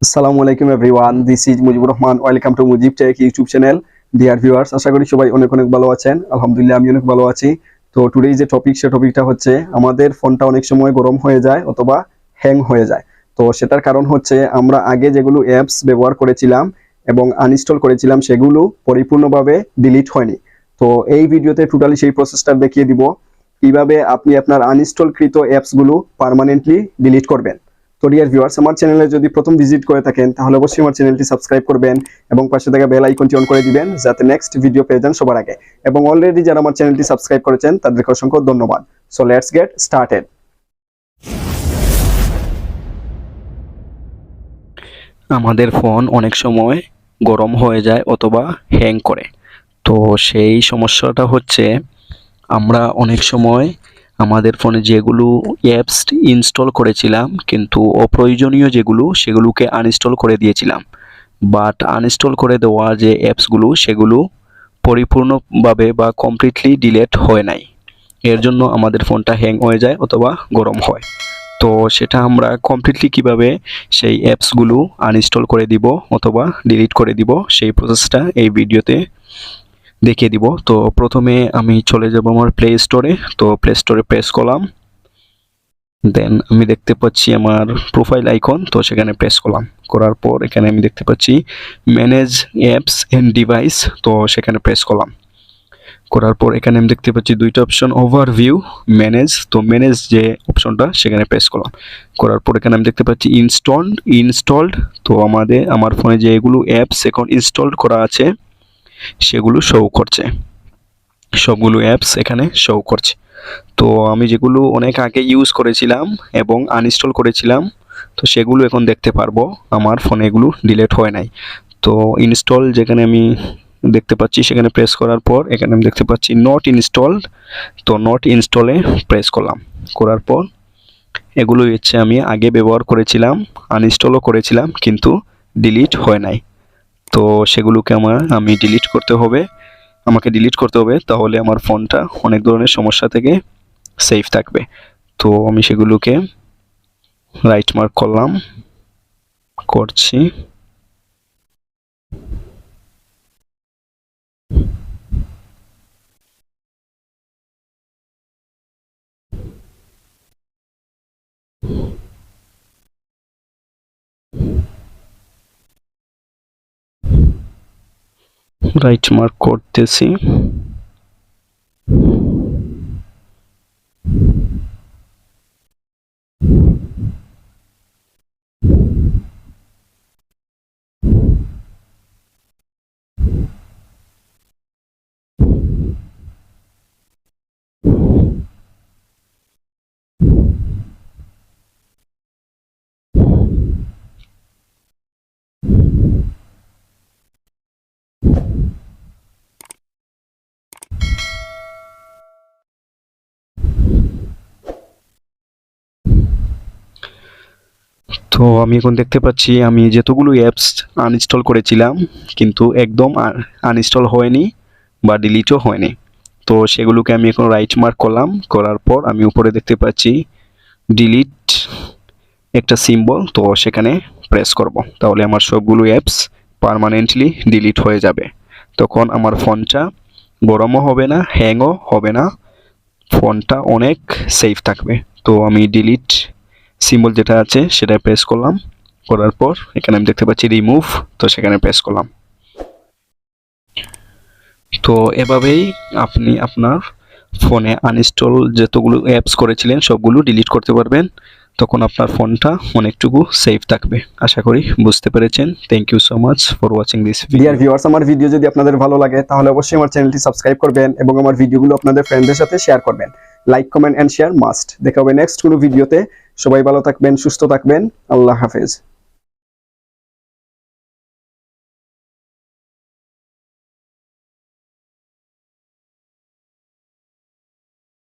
আসসালামু আলাইকুম everyone, this is Mujibur Rahman. Welcome to Mujib tech YouTube channel. Dear viewers, আশা করি সবাই অনেক অনেক ভালো আছেন। আলহামদুলিল্লাহ, আমি অনেক ভালো আছি। তো টুডে যে টপিক, সে টপিকটা হচ্ছে আমাদের ফোনটা অনেক সময় গরম হয়ে যায় অথবা হ্যাং হয়ে যায়। তো সেটার কারণ হচ্ছে আমরা আগে যেগুলো অ্যাপস ব্যবহার করেছিলাম এবং আনইনস্টল করেছিলাম সেগুলো পরিপূর্ণভাবে ডিলিট হয়নি। তো এই ভিডিওতে টোটালি সেই প্রসেসটা দেখিয়ে দিব কিভাবে আপনি আপনার আনইনস্টলকৃত অ্যাপসগুলো পার্মানেন্টলি ডিলিট করবেন। তো ডিয়ার ভিউয়ার্স, আমার চ্যানেলে যদি প্রথম ভিজিট করে থাকেন তাহলে অবশ্যই আমার চ্যানেলটি সাবস্ক্রাইব করবেন এবং পাশে থাকা বেল আইকনটি অন করে দিবেন যাতে নেক্সট ভিডিও পেয়ে যান সবার আগে। এবং অলরেডি যারা আমার চ্যানেলটি সাবস্ক্রাইব করেছেন তাদেরকে অসংখ্য ধন্যবাদ। So let's get started. আমাদের ফোন অনেক সময় গরম হয়ে যায় অথবা হ্যাং করে। তো সেই সমস্যাটা হচ্ছে আমরা অনেক সময় আমাদের ফোনে যেগুলো অ্যাপস ইনস্টল করেছিলাম কিন্তু অপ্রয়োজনীয় সেগুলোকে আনইনস্টল করে দিয়েছিলাম। বাট আনইনস্টল করে দেওয়া যে অ্যাপসগুলো সেগুলো পরিপূর্ণভাবে বা কমপ্লিটলি ডিলিট হয় নাই। এর জন্য আমাদের ফোনটা হ্যাং হয়ে যায় অথবা গরম হয়। তো সেটা আমরা কমপ্লিটলি কিভাবে সেই অ্যাপসগুলো আনইনস্টল করে দিব অথবা ডিলিট করে দিব সেই প্রসেসটা এই ভিডিওতে দেখিয়ে দিব। তো প্রথমে আমি চলে যাব আমার প্লে স্টোরে। তো প্লে স্টোরে প্রেস করলাম, দেন আমি দেখতে পাচ্ছি আমার প্রোফাইল আইকন, তো সেখানে প্রেস করলাম। করার পর এখানে আমি দেখতে পাচ্ছি ম্যানেজ অ্যাপস এন্ড ডিভাইস, তো সেখানে প্রেস করলাম। করার পর এখানে আমি দেখতে পাচ্ছি দুইটা অপশন, ওভারভিউ, ম্যানেজ। তো ম্যানেজ যে অপশনটা সেখানে প্রেস করলাম। করার পর এখানে আমি দেখতে পাচ্ছি ইনস্টলড। তো আমার ফোনে যে এগুলো অ্যাপস এখন ইনস্টলড করা আছে সেগুলো শো করছে, সবগুলো অ্যাপস এখানে শো করছে। তো আমি যেগুলো অনেক আগে ইউজ করেছিলাম এবং আনইনস্টল করেছিলাম তো সেগুলো এখন দেখতে পারবো, আমার ফোনে এগুলো ডিলিট হয় নাই। তো ইনস্টল যেখানে আমি দেখতে পাচ্ছি সেখানে প্রেস করার পর এখানে আমি দেখতে পাচ্ছি নট ইনস্টলড। তো নট ইনস্টলে প্রেস করলাম। করার পর এগুলো হচ্ছে আমি আগে ব্যবহার করেছিলাম, আনইনস্টলও করেছিলাম কিন্তু ডিলিট হয় নাই। তো সেগুলোকে আমি আমাকে ডিলিট করতে হবে, তাহলে আমার ফোনটা অনেক ধরনের সমস্যা থেকে সেফ থাকবে। তো আমি সেগুলোকে রাইট মার্ক করছি। রাইট মার্ক করতেছি। তো আমি এখন দেখতে পাচ্ছি আমি যতগুলো অ্যাপস আনইনস্টল করেছিলাম কিন্তু একদম আনইনস্টল হয়নি বা ডিলিটও হয়নি। তো সেগুলোকে আমি এখন রাইট মার্ক করলাম। করার পর আমি উপরে দেখতে পাচ্ছি ডিলিট একটা সিম্বল, তো সেখানে প্রেস করব, তাহলে আমার সবগুলো অ্যাপস পার্মানেন্টলি ডিলিট হয়ে যাবে। তখন আমার ফোনটা গরমও হবে না, হ্যাংও হবে না, ফোনটা অনেক সেফ থাকবে। তো আমি ডিলিট সিম্বল যেটা আছে সেটা প্রেস করলাম। করার পর এখানে আমি দেখতে পাচ্ছি রিমুভ, তো সেখানে প্রেস করলাম। তো এভাবেই আপনি আপনার ফোনে আনইনস্টল যতগুলো অ্যাপস করেছিলেন সবগুলো ডিলিট করতে পারবেন, তখন আপনার ফোনটা অনেকটুকু সেফ থাকবে। আশা করি বুঝতে পেরেছেন। Thank you so much for watching this video. Dear viewers, আমার ভিডিও যদি আপনাদের ভালো লাগে তাহলে অবশ্যই আমার চ্যানেলটি সাবস্ক্রাইব করবেন এবং আমার ভিডিওগুলো আপনাদের ফ্রেন্ডদের সাথে শেয়ার করবেন। Like, comment and share must. দেখা হবে নেক্সট কোনো ভিডিওতে। সবাই ভালো থাকবেন, সুস্থ থাকবেন। আল্লাহ হাফেজ।